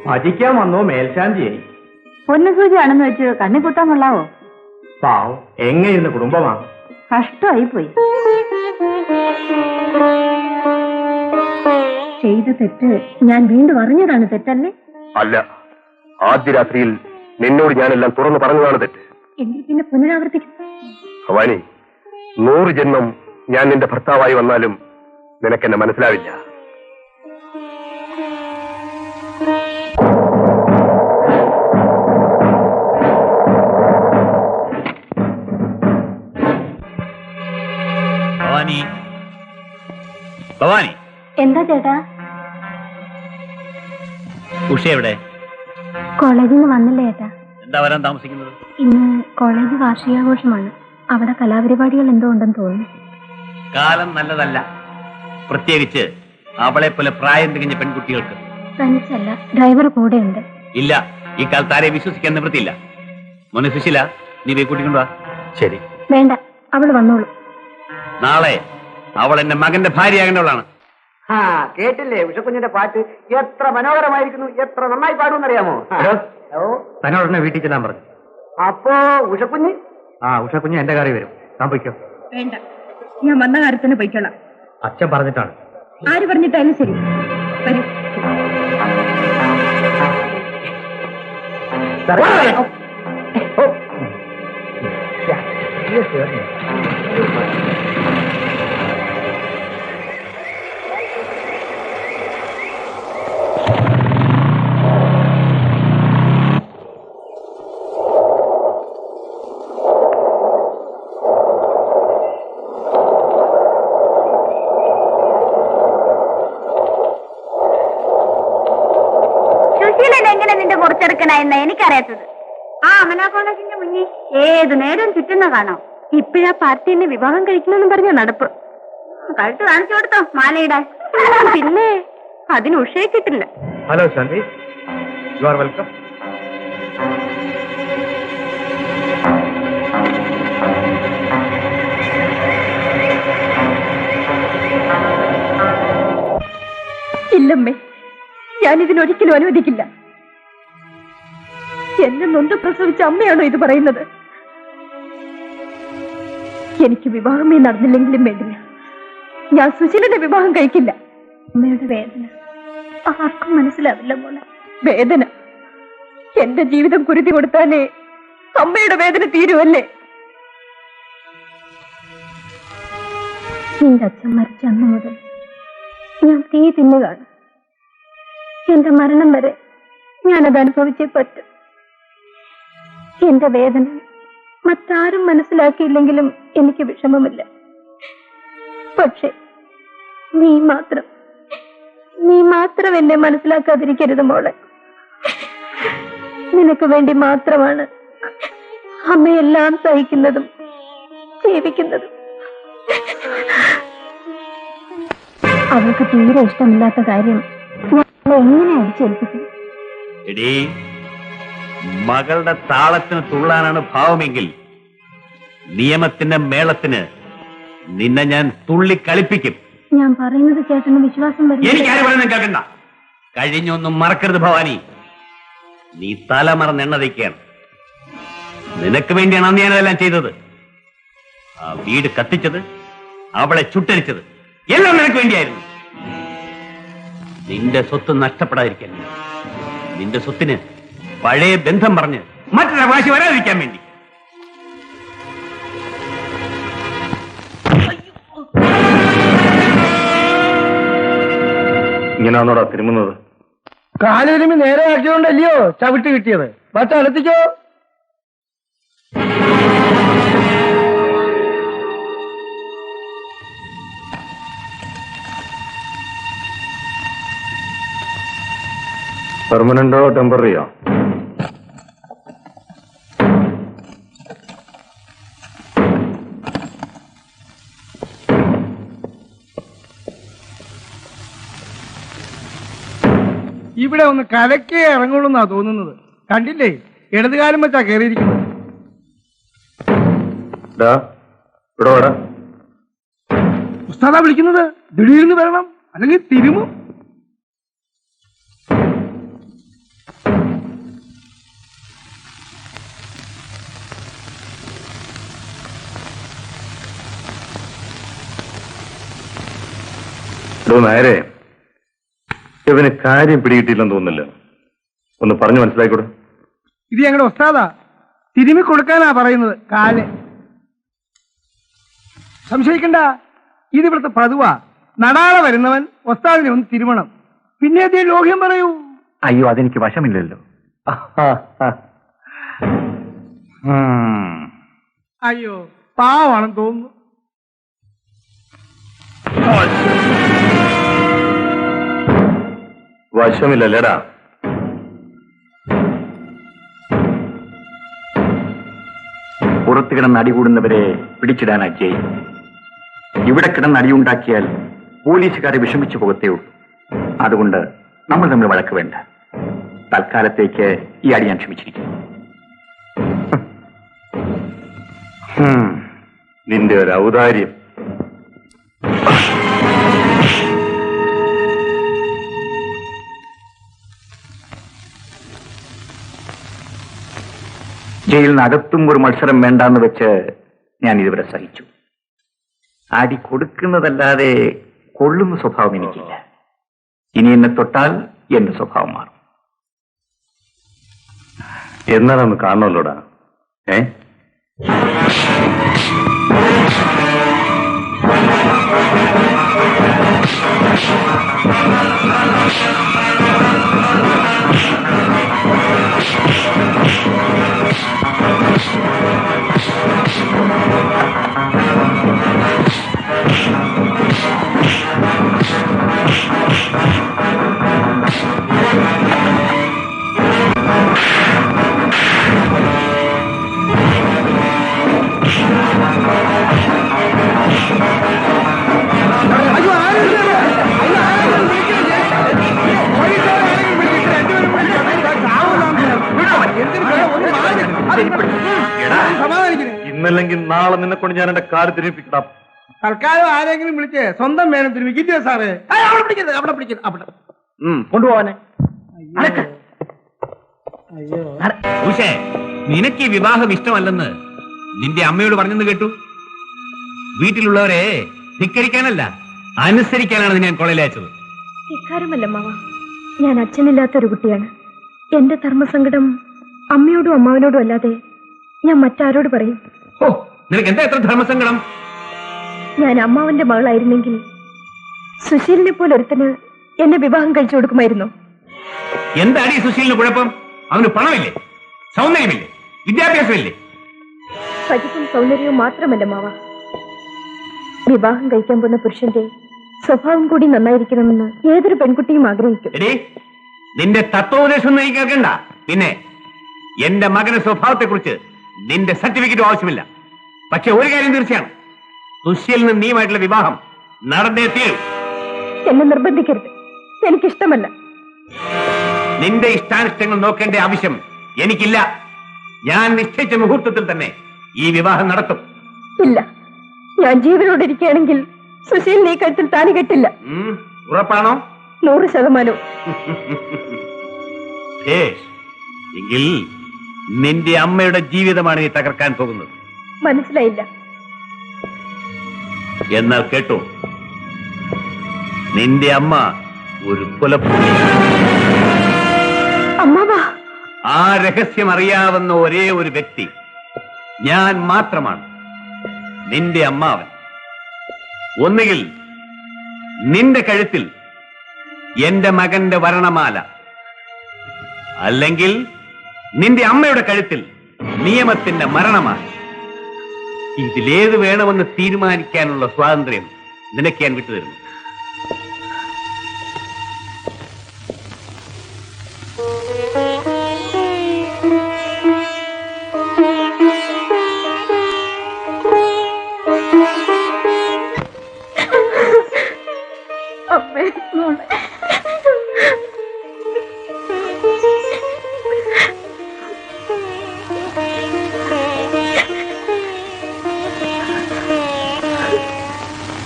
ഭജിക്കാൻ വന്നോ മേൽശാന്തിയായി? പൊന്നുസൂചിയാണെന്ന് വെച്ച് കണ്ണി കുത്താൻ കൊള്ളാവോ? പാവം എങ്ങനെയിരുന്ന കുടുംബമാണ്. കഷ്ടമായി പോയി. ചെയ്ത തെറ്റ് ഞാൻ വീണ്ടും അറിഞ്ഞതാണ് തെറ്റല്ലേ? അല്ല, ആദ്യ രാത്രിയിൽ നിന്നോട് ഞാനെല്ലാം തുറന്നു പറഞ്ഞതാണ് തെറ്റ്. എങ്കിൽ പിന്നെ പുനരാവർത്തിക്കും. ഭവാനി, 100 ജന്മം ഞാൻ നിന്റെ ഭർത്താവായി വന്നാലും നിനക്കെന്നെ മനസ്സിലാവില്ല. ഭവാനി, ഭവാനി. എന്താ ചേട്ടാ? ഉഷ എവിടെ? കോളേജിൽ നിന്ന് വന്നില്ല ചേട്ടാ. എന്താ വരാൻ താമസിക്കുന്നത്? ഇന്ന് കോളേജ് വാർഷികാഘോഷമാണ്. അവിടെ കലാപരിപാടികൾ എന്തോ ഉണ്ടെന്ന് തോന്നുന്നു. കാലം നല്ലതല്ല, പ്രത്യേകിച്ച് അവളെ പോലെ പ്രായം തികഞ്ഞ പെൺകുട്ടികൾക്ക്. തനിച്ചല്ല, ഡ്രൈവർ കൂടെ ഉണ്ട്. ഇല്ല, ഈ കാലത്ത് ആരെ വിശ്വസിക്കാൻ നിവൃത്തിയില്ല. മോനെ സുശീല, നീ പോയി കൂട്ടിക്കൊണ്ടുവാ. ശരി. വേണ്ട, അവൾ വന്നോളൂ. നാളെ അവൾ എന്റെ മകന്റെ ഭാര്യയാകേണ്ടവളാണ്. കേട്ടില്ലേ ഉഷക്കുഞ്ഞിന്റെ പാട്ട്? എത്ര മനോഹരമായിരിക്കുന്നു, എത്ര നന്നായി പാടുമെന്നറിയാമോ? തന്നോടനെ വീട്ടിൽ ചെല്ലാൻ പറഞ്ഞു. അപ്പോ ഉഷക്കുഞ്ഞ്? ഉഷക്കുഞ്ഞ് എന്റെ കാറി വരും. താൻ പൊയ്ക്കോ. വേണ്ട, ഞാൻ വന്ന കാര്യത്തിന് പൊയ്ക്കോളാം. അച്ഛൻ പറഞ്ഞിട്ടാണ്. ആര് പറഞ്ഞിട്ടായാലും ശരി, വരൂ. എങ്ങനെ നിന്റെ മുറിച്ചെടുക്കണായെന്ന എനിക്കറിയാത്തത്. അമല കോളേജിന്റെ മുന്നിൽ ഏത് നേരം ചുറ്റുന്ന കാണാം. ഇപ്പഴാ പാർട്ടി എന്നെ വിവാഹം കഴിക്കണമെന്ന് പറഞ്ഞ നടപ്പ്. കഴുത്ത് കാണിച്ചു കൊടുത്തോ മാലയിടാൻ? പിന്നെ അതിന് ഉഷയിച്ചിട്ടില്ല. Hello Shanthi, you are welcome. ഇല്ലമ്മേ, ഞാനിതിനൊരിക്കലും അനുവദിക്കില്ല. എന്നെ നൊന്ത് പ്രസവിച്ച അമ്മയാണോ ഇത് പറയുന്നത്? എനിക്ക് വിവാഹമേ നടന്നില്ലെങ്കിലും വേണ്ടില്ല, ഞാൻ സുശീലന്റെ വിവാഹം കഴിക്കില്ല. അമ്മയുടെ വേദന ആർക്കും മനസ്സിലാവില്ല മോളെ. വേദന എന്റെ ജീവിതം കുരുതി കൊടുത്താലേ അമ്മയുടെ വേദന തീരുവല്ലേ? എന്റെ അച്ഛൻ മരിച്ച അന്ന് മുതൽ ഞാൻ തീ തിന്നുകയാണ്. എന്റെ മരണം വരെ ഞാനത് അനുഭവിച്ചേ പറ്റും. എന്റെ വേദന മറ്റാരും മനസ്സിലാക്കിയില്ലെങ്കിലും എനിക്ക് വിഷമമില്ല. പക്ഷെ നീ മാത്രം എന്നെ മനസ്സിലാക്കാതിരിക്കരുത് മോളെ. നിനക്ക് വേണ്ടി മാത്രമാണ് അമ്മയെല്ലാം സഹിക്കുന്നതും ജീവിക്കുന്നതും. അവൾക്ക് തീരെ ഇഷ്ടമില്ലാത്ത കാര്യം ഞാൻ എങ്ങനെ അടിച്ചേൽപ്പിക്കും? എടീ, മകളുടെ താളത്തിന് തുള്ളാനാണ് ഭാവമെങ്കിൽ നിയമത്തിന്റെ മേളത്തിന് നിന്നെ ഞാൻ തുള്ളി കളിപ്പിക്കും. ഞാൻ പറയുന്നത് ചേട്ടന് വിശ്വാസം വരും. എനിക്കാരും പറയുന്നത് കേൾക്കണ്ട. കഴിഞ്ഞൊന്നും മറക്കരുത് ഭവാനി. നീ തല മറന്ന് എണ്ണ തയ്ക്കുകയാണ്. നിനക്ക് വേണ്ടിയാണ് അന്ന് ഞാനതെല്ലാം ചെയ്തത്. ആ വീട് കത്തിച്ചത്, അവളെ ചുട്ടരിച്ചത് എല്ലാം നിനക്ക് വേണ്ടിയായിരുന്നു. നിന്റെ സ്വത്ത് നഷ്ടപ്പെടാതിരിക്കാൻ, നിന്റെ സ്വത്തിന് പഴയ ബന്ധം പറഞ്ഞ് മറ്റൊരു വാശി വരാതിരിക്കാൻ വേണ്ടി. ഇങ്ങനെയാണോടാ തിരുമുന്നത്? കാലൊരുമി നേരെ ആക്കിയോണ്ടല്ലയോ ചവിട്ട് കിട്ടിയത്. പക്ഷെ അടുത്തിക്കോ. പെർമനന്റോ ടെമ്പററിയോ? ഇവിടെ ഒന്ന് കലക്കേ ഇറങ്ങുള്ളൂ എന്നാ തോന്നുന്നത്. കണ്ടില്ലേ, ഇടതുകാലം വെച്ചാ കയറിയിരിക്കുന്നത്. ഉസ്താദാ വിളിക്കുന്നത്. ദിടീർന്ന് വരണം, അല്ലെങ്കിൽ തിരുമും. നേരെ ഇവന് കാര്യം പിടികിട്ടില്ലെന്ന് തോന്നുന്നില്ല. ഒന്ന് പറഞ്ഞു മനസ്സിലായിക്കൂടെ? ഇത് ഞങ്ങളുടെ ഒസ്താദാ, തിരുമി കൊടുക്കാനാ പറയുന്നത്. കാല് സംശയിക്കണ്ട, ഇത് ഇവിടുത്തെ പതിവാ. നടാളെ വരുന്നവൻ ഒസ്താദിനെ ഒന്ന് തിരുമണം, പിന്നെ അതേ ലോഹ്യം പറയൂ. അയ്യോ, അതെനിക്ക് വശമില്ലല്ലോ. അയ്യോ, പാവാണെന്ന് തോന്നുന്നു. വശമില്ലല്ലേടാ. പുറത്ത് കിടന്ന് അടികൂടുന്നവരെ പിടിച്ചിടാനാ ജയിൽ. ഇവിടെ കിടന്ന് അടിയുണ്ടാക്കിയാൽ പോലീസുകാരെ വിഷമിച്ചു പോകത്തേ ഉള്ളൂ. അതുകൊണ്ട് നമ്മൾ തമ്മിൽ വഴക്ക് വേണ്ട. തൽക്കാലത്തേക്ക് ഈ അടി ഞാൻ ക്ഷമിച്ചിരിക്കുന്നു. നിന്റെ ഒരു ഔദാര്യം. ജയിലിനകത്തും ഒരു മത്സരം വേണ്ടാന്ന് വെച്ച് ഞാൻ ഇതുവരെ സഹിച്ചു. അടി കൊടുക്കുന്നതല്ലാതെ കൊള്ളുന്ന സ്വഭാവം എനിക്കില്ല. ഇനി എന്നെ തൊട്ടാൽ എന്റെ സ്വഭാവം മാറും. എന്നാലൊന്ന് കാണണമല്ലോടാ. ഇന്നല്ലെങ്കിൽ നാളെ നിന്നെ കൊണ്ട് ഞാൻ എന്റെ കാല് തിരിപ്പിക്കണം. തൽക്കാലം ആരെങ്കിലും വിളിച്ച് സ്വന്തം വേണം തിരുമിക്കില്ല സാറേ. അവിടെ പിടിക്കരുത്, അവിടെ പിടിക്കരുത്, അവിടെ കൊണ്ടുപോവാനെ. അയ്യോ. ഉഷേ, നിനക്ക് ഈ വിവാഹം ഇഷ്ടമല്ലെന്ന് നിന്റെ അമ്മയോട് പറഞ്ഞെന്ന് കേട്ടു. വീട്ടിലുള്ളവരെ ധിക്കരിക്കാനല്ല, അനുസരിക്കാനാണ് ഞാൻ കോളേജിൽ അയച്ചത്. ഇക്കാര്യമല്ല മാവ, ഞാൻ അച്ഛനില്ലാത്തൊരു കുട്ടിയാണ്. എന്റെ ധർമ്മസങ്കടം അമ്മയോടും അമ്മാവനോടും അല്ലാതെ ഞാൻ മറ്റാരോട് പറയും? ഓ, നിനക്ക് എന്താ എത്ര ധർമ്മസങ്കടം? ഞാൻ അമ്മാവന്റെ മകളായിരുന്നെങ്കിൽ സുശീലിനെ പോലെ ഒരുത്തന് എന്നെ വിവാഹം കഴിച്ചു കൊടുക്കുമായിരുന്നു. എന്താടി സുശീലിന് കുഴപ്പം? അവന് പണമില്ലേ, സൗന്ദര്യമില്ലേ, വിദ്യാഭ്യാസമില്ലേ? പഠിപ്പും സൗന്ദര്യവും മാത്രമല്ല മാവ, വിവാഹം കഴിക്കാൻ പോകുന്ന പുരുഷന്റെ സ്വഭാവം കൂടി നന്നായിരിക്കണമെന്ന് ഏതൊരു പെൺകുട്ടിയും ആഗ്രഹിക്കും. എടീ, നിന്റെ തത്വോപദേശം നീ കേൾക്കണ്ട. പിന്നെ എന്റെ മകന്റെ സ്വഭാവത്തെ കുറിച്ച് നിന്റെ സർട്ടിഫിക്കറ്റും ആവശ്യമില്ല. പക്ഷെ ഒരു കാര്യം തീർച്ചയാണ്, സുശീലിന് നീയുമായിട്ടുള്ള വിവാഹം നടന്നേ തീരും. എന്നെ നിർബന്ധിക്കരുത്, എനിക്കിഷ്ടമല്ല. നിന്റെ ഇഷ്ടാനിഷ്ടങ്ങൾ നോക്കേണ്ട ആവശ്യം എനിക്കില്ല. ഞാൻ നിശ്ചയിച്ച മുഹൂർത്തത്തിൽ തന്നെ ഈ വിവാഹം നടത്തും. ഇല്ല, ഞാൻ ജീവനോടെ ഇരിക്കുകയാണെങ്കിൽ സുശീലിനെ ഈ കഴുത്തിൽ താലി കെട്ടില്ല. ഉറപ്പാണോ? 100%. എങ്കിൽ നിന്റെ അമ്മയുടെ ജീവിതമാണ് നീ തകർക്കാൻ പോകുന്നത്. മനസ്സിലായില്ല. എന്നാൽ കേട്ടോ, നിന്റെ അമ്മ ഒരു കൊലപ്പുള്ളി. അമ്മാവാ, ആ രഹസ്യം അറിയാവുന്ന ഒരേ ഒരു വ്യക്തി ഞാൻ മാത്രമാണ്, നിന്റെ അമ്മാവൻ. ഒന്നുകിൽ നിന്റെ കഴുത്തിൽ എന്റെ മകന്റെ വരണമാല, അല്ലെങ്കിൽ നിന്റെ അമ്മയുടെ കഴുത്തിൽ നിയമത്തിന്റെ മരണമാല. ഇതിലേത് വേണമെന്ന് തീരുമാനിക്കാനുള്ള സ്വാതന്ത്ര്യം നിനക്ക് ഞാൻ വിട്ടുതരുന്നു. അമ്മേ, മോളെ.